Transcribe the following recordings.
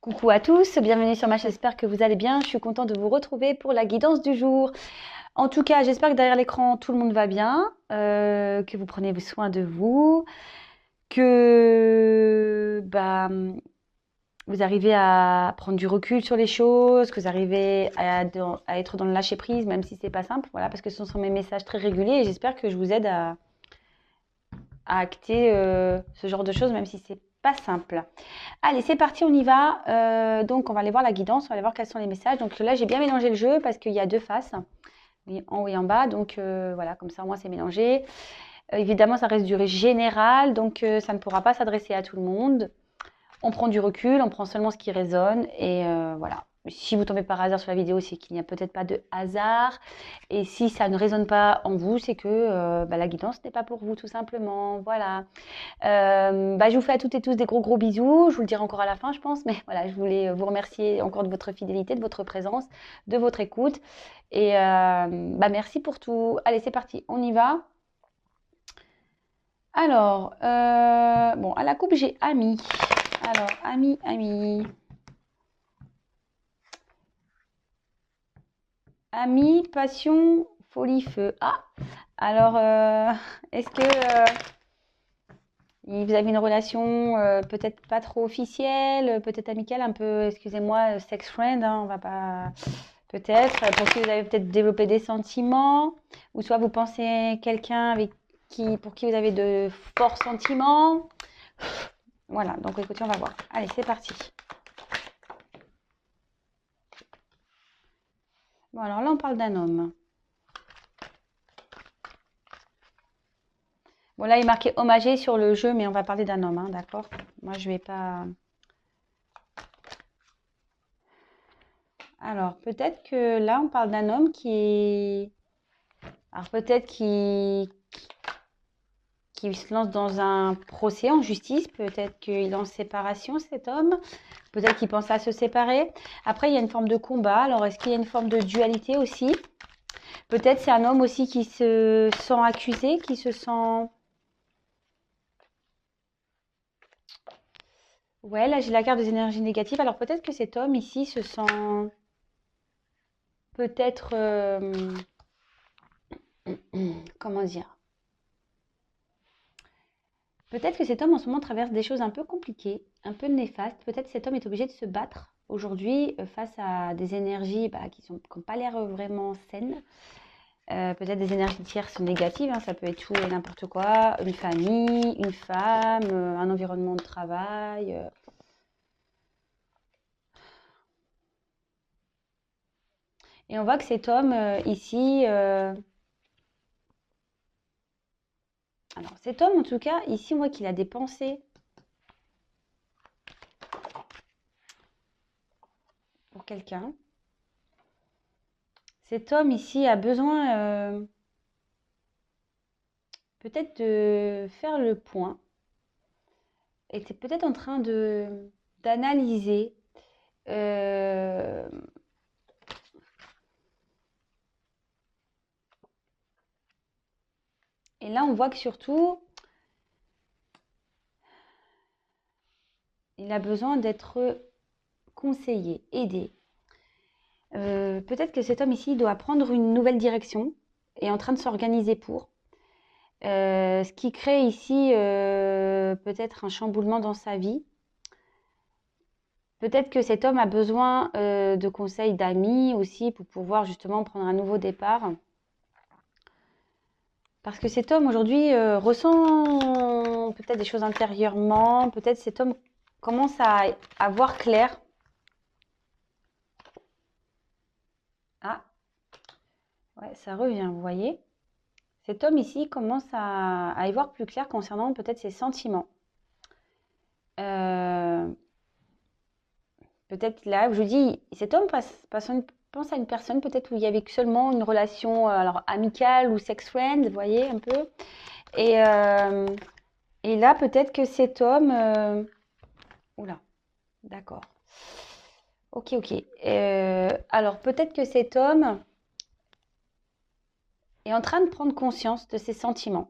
Coucou à tous, bienvenue sur ma chaîne, j'espère que vous allez bien. Je suis contente de vous retrouver pour la guidance du jour. En tout cas, j'espère que derrière l'écran, tout le monde va bien, que vous prenez soin de vous, que vous arrivez à prendre du recul sur les choses, que vous arrivez à être dans le lâcher-prise, même si c'est pas simple. Voilà, parce que ce sont mes messages très réguliers et j'espère que je vous aide à acter ce genre de choses, même si c'est pas simple. Allez, c'est parti, on y va. Donc, on va aller voir la guidance, on va aller voir quels sont les messages. Donc là, j'ai bien mélangé le jeu parce qu'il y a deux faces, en haut et en bas. Donc voilà, comme ça, au moins, c'est mélangé. Évidemment, ça reste du général, donc ça ne pourra pas s'adresser à tout le monde. On prend du recul, on prend seulement ce qui résonne et voilà. Si vous tombez par hasard sur la vidéo, c'est qu'il n'y a peut-être pas de hasard. Et si ça ne résonne pas en vous, c'est que la guidance n'est pas pour vous, tout simplement. Voilà. Je vous fais à toutes et tous des gros bisous. Je vous le dirai encore à la fin, je pense. Mais voilà, je voulais vous remercier encore de votre fidélité, de votre présence, de votre écoute. Et merci pour tout. Allez, c'est parti, on y va. Alors, à la coupe, j'ai ami. Alors, ami. Ami, passion, folie, feu. Ah, alors, est-ce que vous avez une relation peut-être pas trop officielle, peut-être amicale, un peu, excusez-moi, sex friend, hein, on va pas... Peut-être, pour qui vous avez peut-être développé des sentiments, ou soit vous pensez quelqu'un pour qui vous avez de forts sentiments. Voilà, donc écoutez, on va voir. Allez, c'est parti. Bon, alors là, on parle d'un homme. Bon, là, il est marqué hommagé sur le jeu, mais on va parler d'un homme, hein, d'accord? Moi, je vais pas... Alors, peut-être que là, on parle d'un homme qui... Alors, peut-être qui se lance dans un procès en justice. Peut-être qu'il est en séparation, cet homme. Peut-être qu'il pense à se séparer. Après, il y a une forme de combat. Alors, est-ce qu'il y a une forme de dualité aussi? Peut-être c'est un homme aussi qui se sent accusé, qui se sent... Ouais, là, j'ai la carte des énergies négatives. Alors, peut-être que cet homme ici se sent... Peut-être... comment dire? Peut-être que cet homme en ce moment traverse des choses un peu compliquées, un peu néfastes. Peut-être que cet homme est obligé de se battre aujourd'hui face à des énergies qui n'ont pas l'air vraiment saines. Peut-être des énergies tierces négatives, hein, ça peut être tout et n'importe quoi. Une famille, une femme, un environnement de travail. Et on voit que cet homme ici... alors cet homme en tout cas, ici on voit qu'il a des pensées pour quelqu'un. Cet homme ici a besoin peut-être de faire le point. Était peut-être en train d'analyser euh, et là on voit que surtout il a besoin d'être conseillé, aidé. Peut-être que cet homme ici doit prendre une nouvelle direction et est en train de s'organiser pour. Ce qui crée ici peut-être un chamboulement dans sa vie. Peut-être que cet homme a besoin de conseils d'amis aussi pour pouvoir justement prendre un nouveau départ. Parce que cet homme aujourd'hui ressent peut-être des choses intérieurement. Peut-être cet homme commence à voir clair. Ah, ouais, ça revient, vous voyez. Cet homme ici commence à y voir plus clair concernant peut-être ses sentiments. Peut-être là, je vous dis, cet homme pense à une personne peut-être où il y avait seulement une relation alors amicale ou sex friend, vous voyez un peu. Et, euh, et là, peut-être que cet homme... oula, d'accord. Ok. Alors, peut-être que cet homme est en train de prendre conscience de ses sentiments.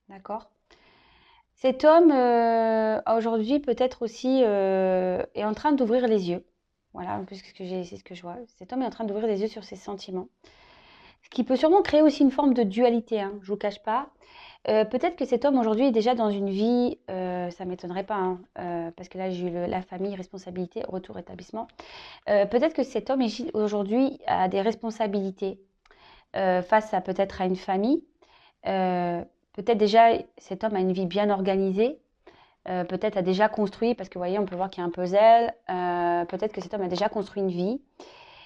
D'accord? Cet homme, aujourd'hui, peut-être aussi, est en train d'ouvrir les yeux. Voilà, un peu c'est ce que je vois. Cet homme est en train d'ouvrir les yeux sur ses sentiments. Ce qui peut sûrement créer aussi une forme de dualité, hein, je vous cache pas. Peut-être que cet homme aujourd'hui est déjà dans une vie, ça m'étonnerait pas, hein, parce que là j'ai eu la famille, responsabilité, retour établissement. Peut-être que cet homme aujourd'hui a des responsabilités face à peut-être à une famille. Euh, Peut-être déjà cet homme a une vie bien organisée. Peut-être a déjà construit, parce que vous voyez, on peut voir qu'il y a un puzzle. Peut-être que cet homme a déjà construit une vie.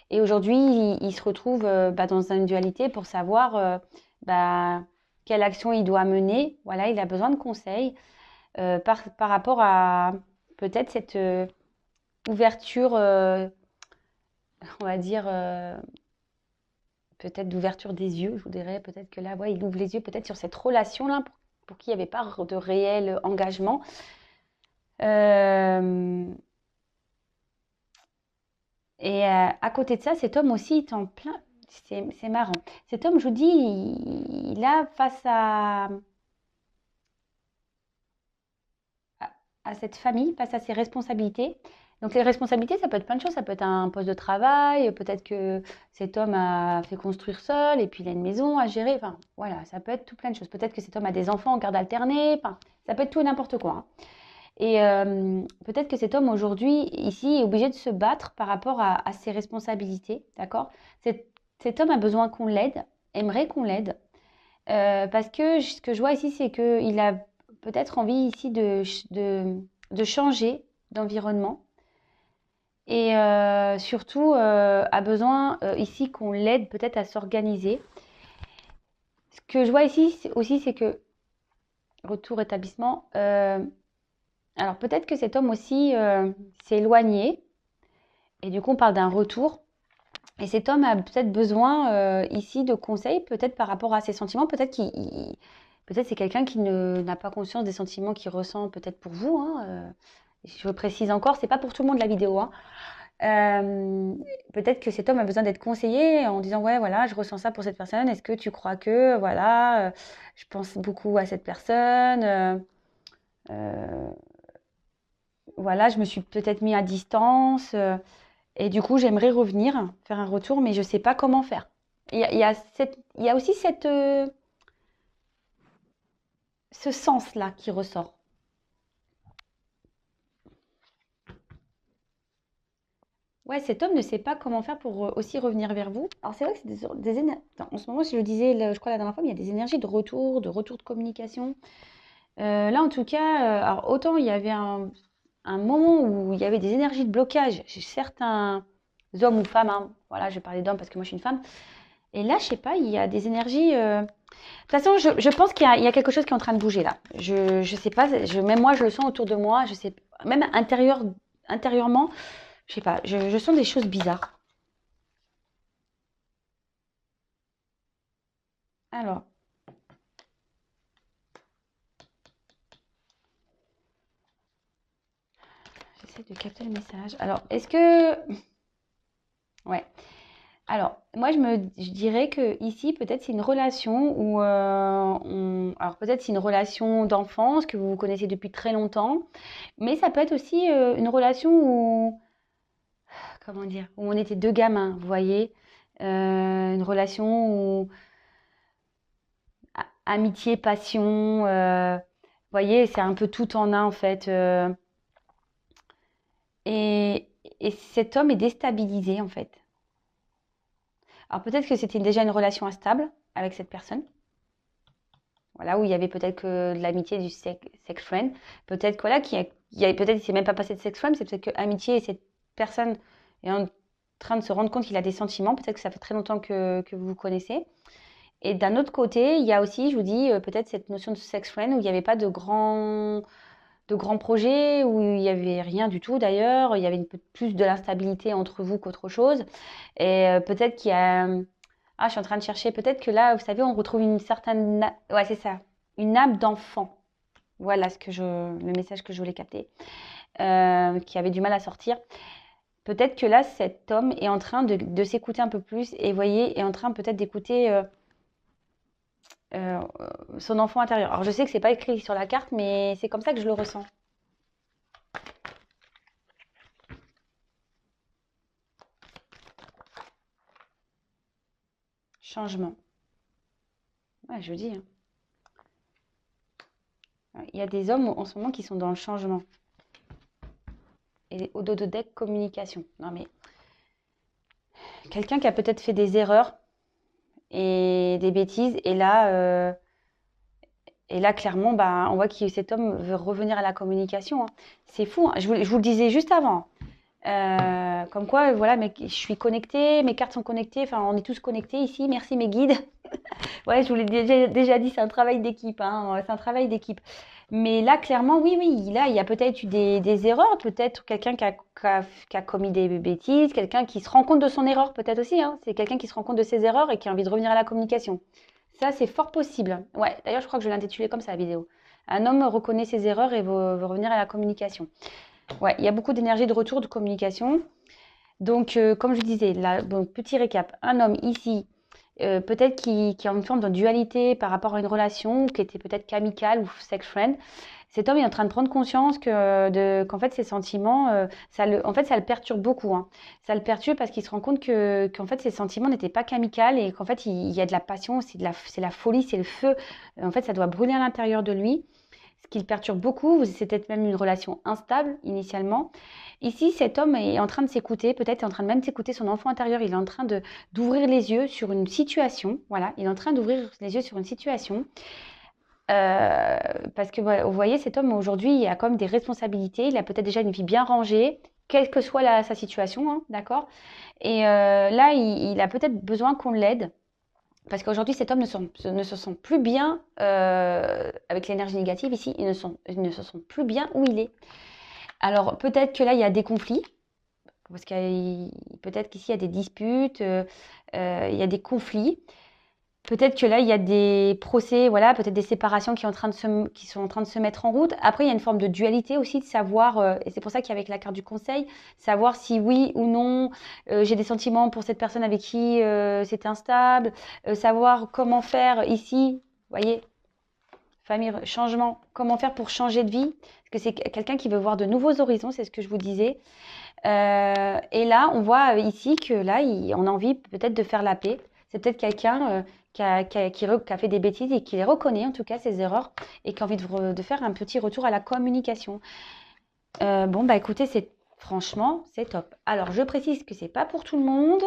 Et aujourd'hui, il se retrouve dans une dualité pour savoir bah, quelle action il doit mener. Voilà, il a besoin de conseils par rapport à peut-être cette ouverture, on va dire, peut-être d'ouverture des yeux, je vous dirais. Peut-être que là, ouais, il ouvre les yeux peut-être sur cette relation-là pour qui il n'y avait pas de réel engagement. Euh, et à côté de ça, cet homme aussi est en plein. C'est marrant. Cet homme, je vous dis, il a face à cette famille, face à ses responsabilités. Donc les responsabilités, ça peut être plein de choses. Ça peut être un poste de travail, peut-être que cet homme a fait construire seul et puis il a une maison à gérer. Enfin, voilà, ça peut être tout plein de choses. Peut-être que cet homme a des enfants en garde alternée. Enfin, ça peut être tout et n'importe quoi, hein. Et peut-être que cet homme aujourd'hui, ici, est obligé de se battre par rapport à ses responsabilités, d'accord? Cet homme a besoin qu'on l'aide, aimerait qu'on l'aide, parce que ce que je vois ici, c'est qu'il a peut-être envie ici de changer d'environnement et surtout a besoin ici qu'on l'aide peut-être à s'organiser. Ce que je vois ici aussi, c'est que, retour établissement, alors peut-être que cet homme aussi s'est éloigné et du coup on parle d'un retour. Et cet homme a peut-être besoin ici de conseils, peut-être par rapport à ses sentiments. Peut-être c'est quelqu'un qui n'a pas conscience des sentiments qu'il ressent peut-être pour vous, hein. Je précise encore, c'est pas pour tout le monde la vidéo, hein. Peut-être que cet homme a besoin d'être conseillé en disant ouais voilà je ressens ça pour cette personne. Est-ce que tu crois que voilà je pense beaucoup à cette personne. Euh, voilà je me suis peut-être mis à distance. Et du coup, j'aimerais revenir, faire un retour, mais je ne sais pas comment faire. Il y a aussi ce sens-là qui ressort. Ouais, cet homme ne sait pas comment faire pour aussi revenir vers vous. Alors c'est vrai que c'est des énergies. En ce moment, si je le disais, je crois la dernière fois, mais il y a des énergies de retour de communication. Là, en tout cas, alors autant il y avait un moment où il y avait des énergies de blocage chez certains hommes ou femmes, hein. Voilà, je vais parler d'hommes parce que moi je suis une femme. Et là, je sais pas, il y a des énergies. De toute façon, je pense il y a quelque chose qui est en train de bouger là. Je sais pas, même moi, je le sens autour de moi. Je sais, même intérieurement, je sais pas, je sens des choses bizarres. Alors, j'essaie de capter le message. Alors, est-ce que. Ouais. Alors, moi, je dirais que ici, peut-être c'est une relation où, alors peut-être c'est une relation d'enfance que vous vous connaissez depuis très longtemps, mais ça peut être aussi une relation où, comment dire, où on était deux gamins, vous voyez. Une relation où amitié, passion, vous voyez, c'est un peu tout en un en fait. Et, et cet homme est déstabilisé en fait. Alors peut-être que c'était déjà une relation instable avec cette personne. Voilà, où il y avait peut-être que de l'amitié du sex friend. Peut-être que voilà, peut-être il s'est même pas passé de sex friend, c'est peut-être que amitié et cette personne est en train de se rendre compte qu'il a des sentiments. Peut-être que ça fait très longtemps que vous vous connaissez. Et d'un autre côté, il y a aussi, je vous dis, peut-être cette notion de sex friend où il n'y avait pas de grands projets, où il n'y avait rien du tout d'ailleurs. Il y avait plus de l'instabilité entre vous qu'autre chose. Et peut-être qu'il y a. Ah, je suis en train de chercher. Peut-être que là, vous savez, on retrouve une certaine. Ouais, c'est ça. Une âme d'enfant. Voilà le message que je voulais capter, qui avait du mal à sortir. Peut-être que là, cet homme est en train de s'écouter un peu plus et, voyez, est en train peut-être d'écouter euh, son enfant intérieur. Alors je sais que c'est pas écrit sur la carte, mais c'est comme ça que je le ressens. Changement. Ouais, je dis. Hein. Il y a des hommes en ce moment qui sont dans le changement. Et au dos de deck, communication. Non mais quelqu'un qui a peut-être fait des erreurs et des bêtises, et là clairement, bah, on voit que cet homme veut revenir à la communication. Hein. C'est fou. Hein. Je vous le disais juste avant. Comme quoi, voilà, mais je suis connectée, mes cartes sont connectées, enfin, on est tous connectés ici. Merci mes guides. Ouais, je vous l'ai déjà dit, c'est un travail d'équipe, hein, c'est un travail d'équipe. Mais là, clairement, oui, oui, là, il y a peut-être eu des erreurs, peut-être quelqu'un qui a commis des bêtises, quelqu'un qui se rend compte de son erreur, peut-être aussi, hein. C'est quelqu'un qui se rend compte de ses erreurs et qui a envie de revenir à la communication. Ça, c'est fort possible. Ouais, d'ailleurs, je crois que je vais l'intituler comme ça, la vidéo. Un homme reconnaît ses erreurs et veut revenir à la communication. Ouais, il y a beaucoup d'énergie de retour de communication. Donc, comme je disais, là, bon, petit récap. Un homme ici, peut-être qui a une forme de dualité par rapport à une relation, qui était peut-être qu'amicale ou sex friend. Cet homme est en train de prendre conscience qu'en fait, ses sentiments, en fait, ça le perturbe beaucoup. Hein. Ça le perturbe parce qu'il se rend compte qu'en fait, ses sentiments n'étaient pas qu'amicales et qu'en fait, il y a de la passion, c'est la folie, c'est le feu. En fait, ça doit brûler à l'intérieur de lui. Ce qui le perturbe beaucoup, c'est peut-être même une relation instable initialement. Ici, cet homme est en train de s'écouter, peut-être est en train de même s'écouter son enfant intérieur. Il est en train d'ouvrir les yeux sur une situation. Voilà, il est en train d'ouvrir les yeux sur une situation. Parce que voilà, vous voyez, cet homme aujourd'hui, il a quand même des responsabilités. Il a peut-être déjà une vie bien rangée, quelle que soit sa situation, hein, d'accord. Et là, il a peut-être besoin qu'on l'aide. Parce qu'aujourd'hui, cet homme ne se sent plus bien avec l'énergie négative ici. Il ne se sent plus bien où il est. Alors, peut-être que là, il y a des conflits. Parce que peut-être qu'ici, il y a des disputes, il y a des conflits. Peut-être que là, il y a des procès, voilà, peut-être des séparations qui sont en train de se mettre en route. Après, il y a une forme de dualité aussi, de savoir, et c'est pour ça qu'avec la carte du conseil, savoir si oui ou non, j'ai des sentiments pour cette personne avec qui c'est instable, savoir comment faire ici, vous voyez, famille, changement, comment faire pour changer de vie, parce que c'est quelqu'un qui veut voir de nouveaux horizons, c'est ce que je vous disais. Et là, on voit ici que là, on a envie peut-être de faire la paix. C'est peut-être quelqu'un qui a fait des bêtises et qui les reconnaît, en tout cas, ses erreurs, et qui a envie de faire un petit retour à la communication. Bon, bah écoutez, franchement, c'est top. Alors, je précise que c'est pas pour tout le monde.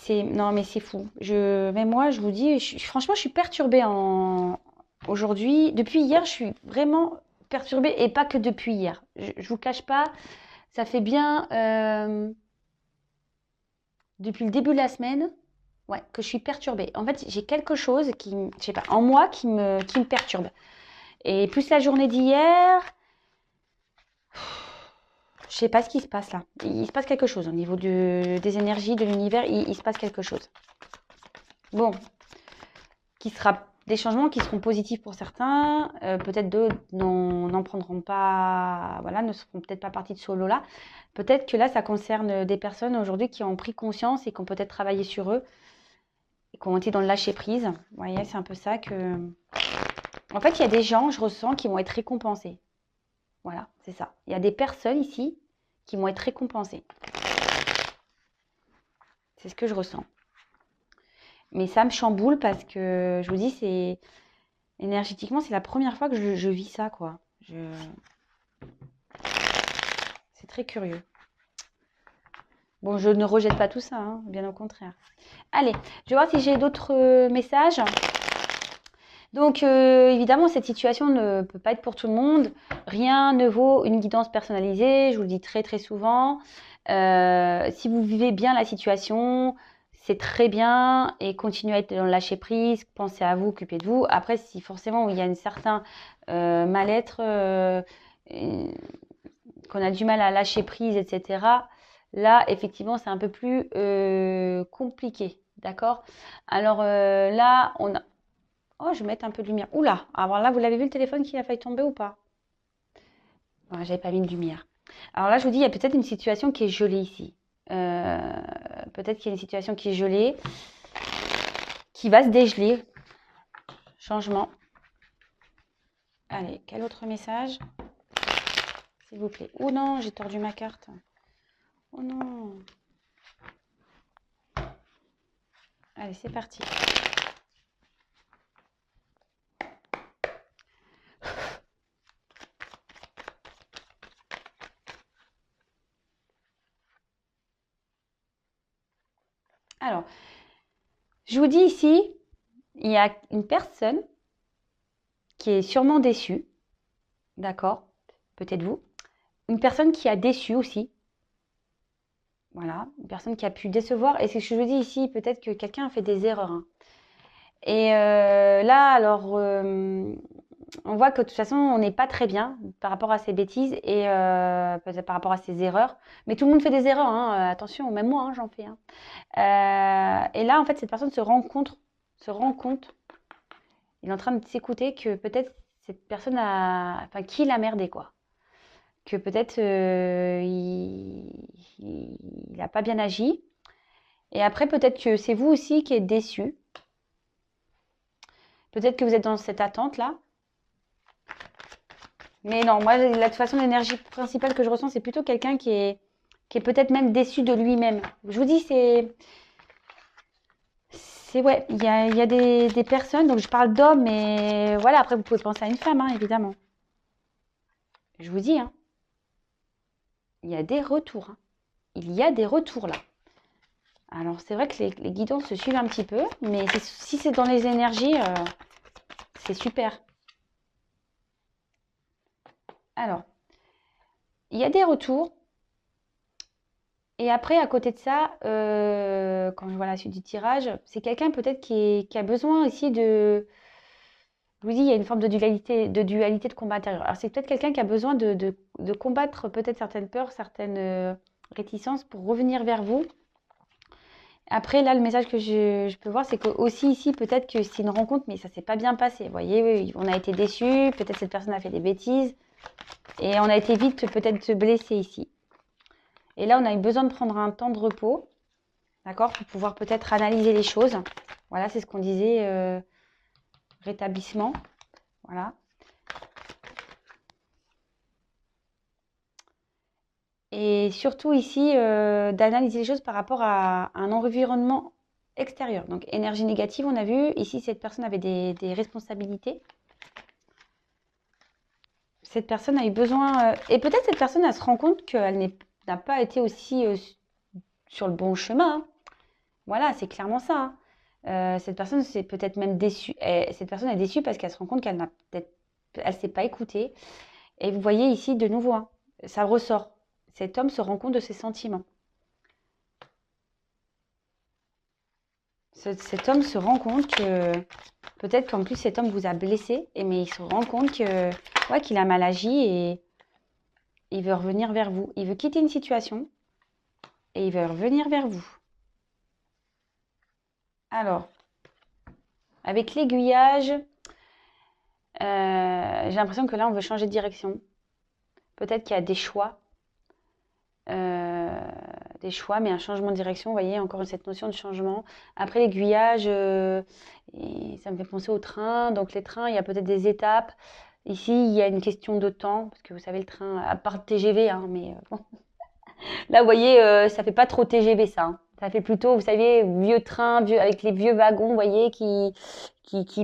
Non, mais c'est fou. Mais moi, je vous dis, franchement, je suis perturbée aujourd'hui. Depuis hier, je suis vraiment perturbée, et pas que depuis hier. Je vous cache pas, ça fait bien depuis le début de la semaine, ouais, que je suis perturbée. En fait, j'ai quelque chose je sais pas, en moi qui me perturbe. Et plus la journée d'hier, je sais pas ce qui se passe là. Il se passe quelque chose au niveau des énergies, de l'univers, il se passe quelque chose. Bon, qui sera des changements qui seront positifs pour certains, peut-être d'autres n'en prendront pas, voilà, ne seront peut-être pas partie de ce lot-là. Peut-être que là, ça concerne des personnes aujourd'hui qui ont pris conscience et qui ont peut-être travaillé sur eux et qui ont été dans le lâcher-prise. Vous voyez, c'est un peu ça que... En fait, il y a des gens, je ressens, qui vont être récompensés. Voilà, c'est ça. Il y a des personnes ici qui vont être récompensées. C'est ce que je ressens. Mais ça me chamboule parce que, je vous dis, énergétiquement, c'est la première fois que je vis ça, quoi. C'est très curieux. Bon, je ne rejette pas tout ça, hein, bien au contraire. Allez, je vais voir si j'ai d'autres messages. Donc, évidemment, cette situation ne peut pas être pour tout le monde. Rien ne vaut une guidance personnalisée, je vous le dis très très souvent. Si vous vivez bien la situation, c'est très bien et continuez à être dans le lâcher prise, pensez à vous, occupez de vous. Après, si forcément il y a un certain mal-être, qu'on a du mal à lâcher prise, etc., là, effectivement, c'est un peu plus compliqué. D'accord? Alors là, on a... Oh, je vais mettre un peu de lumière. Oula! Alors là, vous l'avez vu le téléphone qui a failli tomber ou pas? Ouais, j'avais pas mis de lumière. Alors là, je vous dis, il y a peut-être une situation qui est gelée ici. Peut-être qu'il y a une situation qui est gelée. qui va se dégeler. Changement. Allez, quel autre message? S'il vous plaît. Oh non, j'ai tordu ma carte. Oh non. Allez, c'est parti. Alors, je vous dis ici, il y a une personne qui est sûrement déçue. D'accord? Peut-être vous. Une personne qui a déçu aussi. Voilà, une personne qui a pu décevoir. Et c'est ce que je vous dis ici, peut-être que quelqu'un a fait des erreurs, hein. Et là, alors, on voit que de toute façon, on n'est pas très bien par rapport à ces bêtises et peut-être par rapport à ces erreurs. Mais tout le monde fait des erreurs, hein, attention, même moi, hein, j'en fais, hein. Et là, en fait, cette personne se rend compte, il est en train de s'écouter que peut-être cette personne a, enfin, qui l'a merdé, quoi. Que peut-être il n'a pas bien agi. Et après, peut-être que c'est vous aussi qui êtes déçu. Peut-être que vous êtes dans cette attente-là. Mais non, moi, de toute façon, l'énergie principale que je ressens, c'est plutôt quelqu'un qui est peut-être même déçu de lui-même. Je vous dis, ouais, il y a des personnes, donc je parle d'hommes, mais voilà, après, vous pouvez penser à une femme, hein, évidemment. Je vous dis, hein, il y a des retours, hein. Il y a des retours, là. Alors, c'est vrai que les guidons se suivent un petit peu, mais si c'est dans les énergies, c'est super. Alors, il y a des retours. Et après, à côté de ça, quand je vois la suite du tirage, c'est quelqu'un peut-être qui a besoin aussi de... Je vous dis, il y a une forme de dualité de combat intérieur. Alors, c'est peut-être quelqu'un qui a besoin de combattre peut-être certaines peurs, certaines réticences pour revenir vers vous. Après, là, le message que je peux voir, c'est que aussi ici, peut-être que c'est une rencontre, mais ça s'est pas bien passé. Vous voyez, oui, on a été déçus, peut-être cette personne a fait des bêtises, et on a été vite peut-être blessé ici. Et là, on a eu besoin de prendre un temps de repos, d'accord, pour pouvoir peut-être analyser les choses. Voilà, c'est ce qu'on disait, rétablissement. Voilà. Et surtout ici, d'analyser les choses par rapport à un environnement extérieur. Donc, énergie négative, on a vu. Ici, cette personne avait des responsabilités. Cette personne a eu besoin... et peut-être cette personne, elle se rend compte qu'elle n'a pas été aussi sur le bon chemin, hein. Voilà, c'est clairement ça, hein. Cette personne, c'est peut-être même déçue. Cette personne est déçue parce qu'elle se rend compte qu'elle n'a peut-être... Elle ne s'est pas écoutée. Et vous voyez ici, de nouveau, hein, ça ressort. Cet homme se rend compte de ses sentiments. Cet homme se rend compte que peut-être qu'en plus cet homme vous a blessé, mais il se rend compte que ouais, qu'il a mal agi et il veut revenir vers vous. Il veut quitter une situation et il veut revenir vers vous. Alors, avec l'aiguillage, j'ai l'impression que là on veut changer de direction. Peut-être qu'il y a euh, des choix, mais un changement de direction. Vous voyez, encore cette notion de changement. Après l'aiguillage, ça me fait penser au train. Donc les trains, il y a peut-être des étapes. Ici, il y a une question de temps, parce que vous savez, le train, à part le TGV, hein, mais bon. Là, vous voyez, ça fait pas trop TGV, ça, hein. Ça fait plutôt, vous savez, vieux train, avec les vieux wagons, vous voyez, qui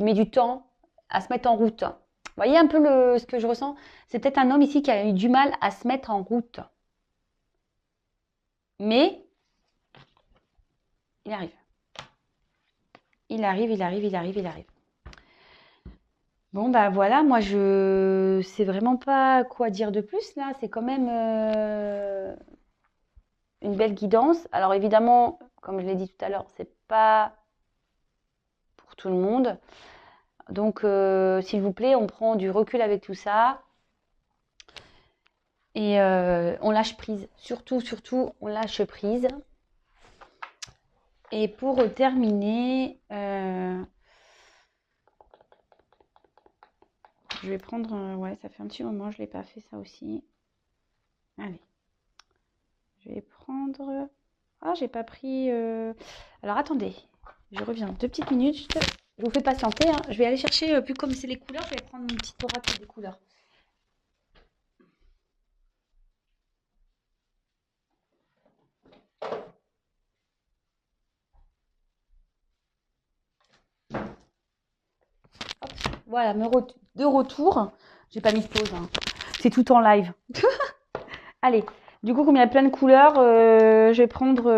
met du temps à se mettre en route. Vous voyez un peu ce que je ressens? C'est peut-être un homme ici qui a eu du mal à se mettre en route. Mais il arrive. Il arrive, il arrive, il arrive, il arrive. Bon, bah voilà, moi je sais vraiment pas quoi dire de plus là. C'est quand même une belle guidance. Alors évidemment, comme je l'ai dit tout à l'heure, c'est pas pour tout le monde. Donc s'il vous plaît, on prend du recul avec tout ça et on lâche prise. Surtout, surtout, on lâche prise. Et pour terminer, je vais prendre, ouais, ça fait un petit moment, je l'ai pas fait ça aussi. Allez, je vais prendre. Ah, j'ai pas pris. Alors attendez, Je reviens 2 petites minutes. Je vous fais patienter, hein. Je vais aller chercher, plus comme c'est les couleurs, je vais prendre mon petit oracle des couleurs. Hop, voilà, de retour. J'ai pas mis de pause, hein. C'est tout en live. Allez, du coup, comme il y a plein de couleurs, je vais prendre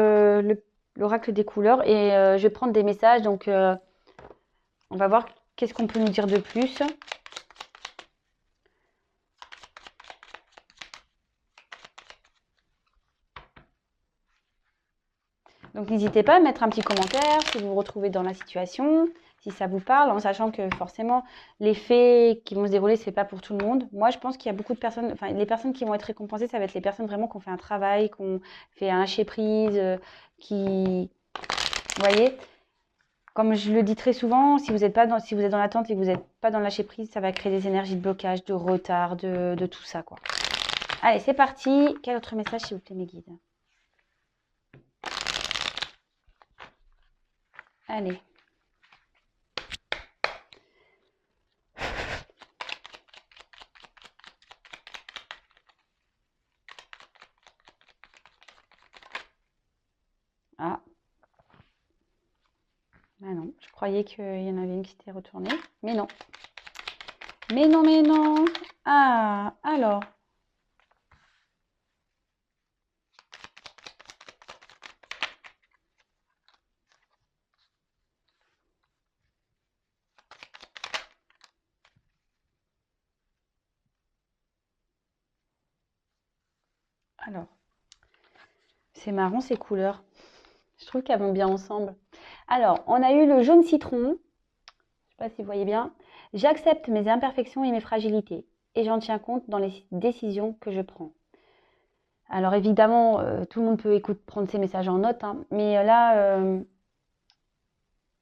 l'oracle des couleurs et je vais prendre des messages. Donc, on va voir qu'est-ce qu'on peut nous dire de plus. Donc, n'hésitez pas à mettre un petit commentaire si vous vous retrouvez dans la situation, si ça vous parle, en sachant que forcément, les faits qui vont se dérouler, c'est pas pour tout le monde. Moi, je pense qu'il y a beaucoup de personnes, enfin, les personnes qui vont être récompensées, ça va être les personnes vraiment qui ont fait un travail, qui ont fait un lâcher prise, qui, vous voyez, comme je le dis très souvent, si vous êtes dans l'attente et que vous n'êtes pas dans le lâcher prise, ça va créer des énergies de blocage, de retard, de tout ça, quoi. Allez, c'est parti. Quel autre message, s'il vous plaît, mes guides? Allez. Ah. Ah non, je croyais qu'il y en avait une qui s'était retournée, mais non. Mais non, mais non. Ah, alors. Alors. C'est marrant ces couleurs. Je trouve qu'elles vont bien ensemble. Alors, on a eu le jaune citron. Je ne sais pas si vous voyez bien. J'accepte mes imperfections et mes fragilités et j'en tiens compte dans les décisions que je prends. Alors évidemment, tout le monde peut prendre ces messages en note, hein, mais là,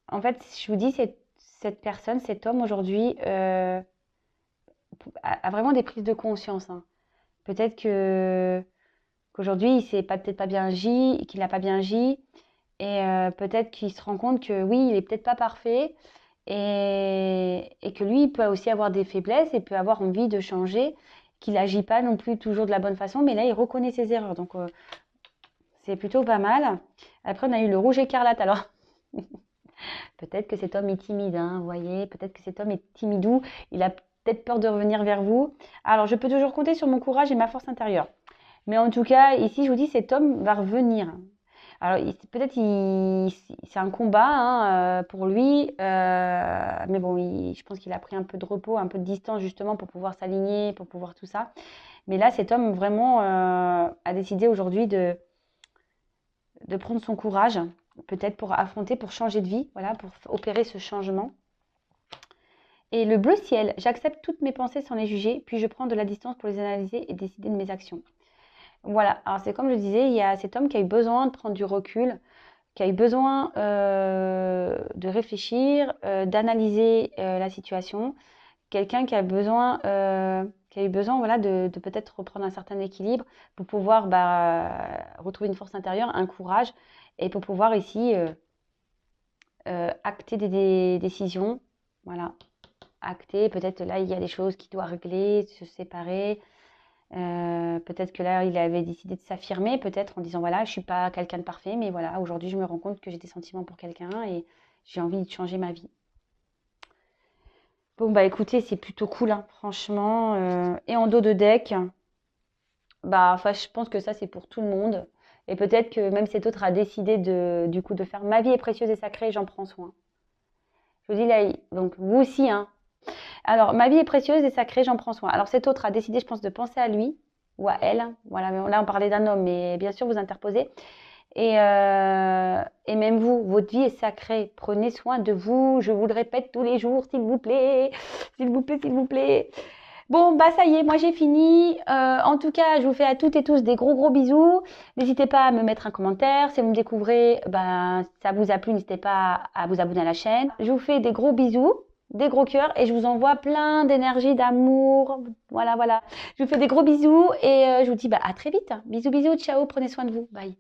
en fait, je vous dis, cette personne, cet homme aujourd'hui, a vraiment des prises de conscience, hein. Peut-être qu'aujourd'hui, il s'est peut-être pas bien agi, qu'il n'a pas bien agi, et peut-être qu'il se rend compte que oui, il est peut-être pas parfait, et que lui, il peut aussi avoir des faiblesses et peut avoir envie de changer, qu'il n'agit pas non plus toujours de la bonne façon, mais là, il reconnaît ses erreurs. Donc, c'est plutôt pas mal. Après, on a eu le rouge écarlate. Alors, peut-être que cet homme est timide, hein, vous voyez. Peut-être que cet homme est timidou. Il a peut-être peur de revenir vers vous. Alors, je peux toujours compter sur mon courage et ma force intérieure. Mais en tout cas, ici, je vous dis, cet homme va revenir. Alors, peut-être c'est un combat, hein, pour lui. Mais bon, je pense qu'il a pris un peu de repos, un peu de distance, justement, pour pouvoir s'aligner, pour pouvoir tout ça. Mais là, cet homme, vraiment, a décidé aujourd'hui de prendre son courage, peut-être pour affronter, pour changer de vie, voilà, pour opérer ce changement. Et le bleu ciel, j'accepte toutes mes pensées sans les juger, puis je prends de la distance pour les analyser et décider de mes actions. Voilà, alors c'est comme je disais, il y a cet homme qui a eu besoin de prendre du recul, qui a eu besoin de réfléchir, d'analyser la situation. Quelqu'un qui a eu besoin voilà, de peut-être reprendre un certain équilibre pour pouvoir retrouver une force intérieure, un courage, et pour pouvoir ici acter des décisions. Voilà, acter, peut-être là, il y a des choses qu'il doit régler, se séparer. Peut-être que là, il avait décidé de s'affirmer, peut-être en disant, voilà, je ne suis pas quelqu'un de parfait, mais voilà, aujourd'hui, je me rends compte que j'ai des sentiments pour quelqu'un et j'ai envie de changer ma vie. Bon, bah écoutez, c'est plutôt cool, hein, franchement. Et en dos de deck, bah, enfin, je pense que ça, c'est pour tout le monde. Et peut-être que même cet autre a décidé du coup, de faire ma vie est précieuse et sacrée, j'en prends soin. Je vous dis là, donc vous aussi, hein. Alors, ma vie est précieuse et sacrée, j'en prends soin. Alors, cet autre a décidé, je pense, de penser à lui ou à elle. Voilà, mais là, on parlait d'un homme, mais bien sûr, vous interposez. Et même vous, votre vie est sacrée. Prenez soin de vous. Je vous le répète tous les jours, s'il vous plaît. S'il vous plaît, s'il vous plaît. Bon, bah ça y est, moi j'ai fini. En tout cas, je vous fais à toutes et tous des gros gros bisous. N'hésitez pas à me mettre un commentaire. Si vous me découvrez, ben, ça vous a plu, n'hésitez pas à vous abonner à la chaîne. Je vous fais des gros bisous, des gros cœurs et je vous envoie plein d'énergie, d'amour. Voilà, voilà. Je vous fais des gros bisous et je vous dis bah, à très vite. Bisous, bisous, ciao, prenez soin de vous. Bye.